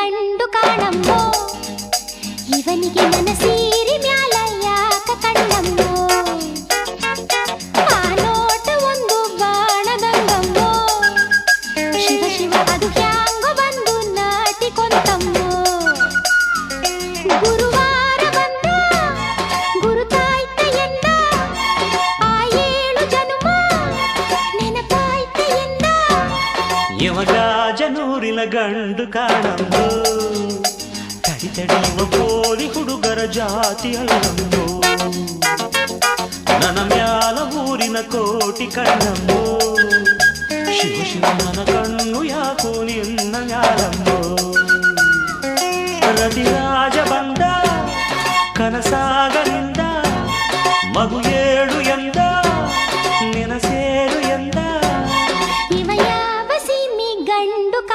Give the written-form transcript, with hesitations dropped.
ಗಂಡು ಕಾಣಮ್ಮೋ ಇವನಿಗೆ ಮನಸೀರಿ ಮ್ಯಾಲ ಯಾಕ ಕಣ್ಣಮ್ಮೋ ಆ ನೋಟ ಒಂದು ಬಾಣದಂಗಮ್ಮೋ ಶಿವ ಶಿವ ಅದು ಹ್ಯಾಂಗ ಬಂದು ನಾಟಿಕೊಂತಮ್ಮೋ ಗುರುವಾರ ಬಂದ ಗುರುತಾಯ್ತ ಎಂದ ಆ 7 ಜನುಮ ನೆನಪಾಯ್ತ ಎಂದ ಯಮಗಾಜನೂರಿನ ಗಂಡು ಕಾಣಂಬೋ ತಡಿ ತಡಿಯುವ ಪೋಲಿ ಹುಡುಗರ ಜಾತಿ ಅಲ್ಲಂಬೋ ನನ್ನ ಮ್ಯಾಲ ಊರಿನ ಕೋಟಿ ಕಣ್ಣಂಬೋ ಶಿವ ಶಿವ ನನ್ನ ಕಣ್ಣು ಯಾಕೋ ನಿನ್ನ ಮ್ಯಾಲಂಬೋ ರತಿರಾಜ ಬಂದ ಕನಸ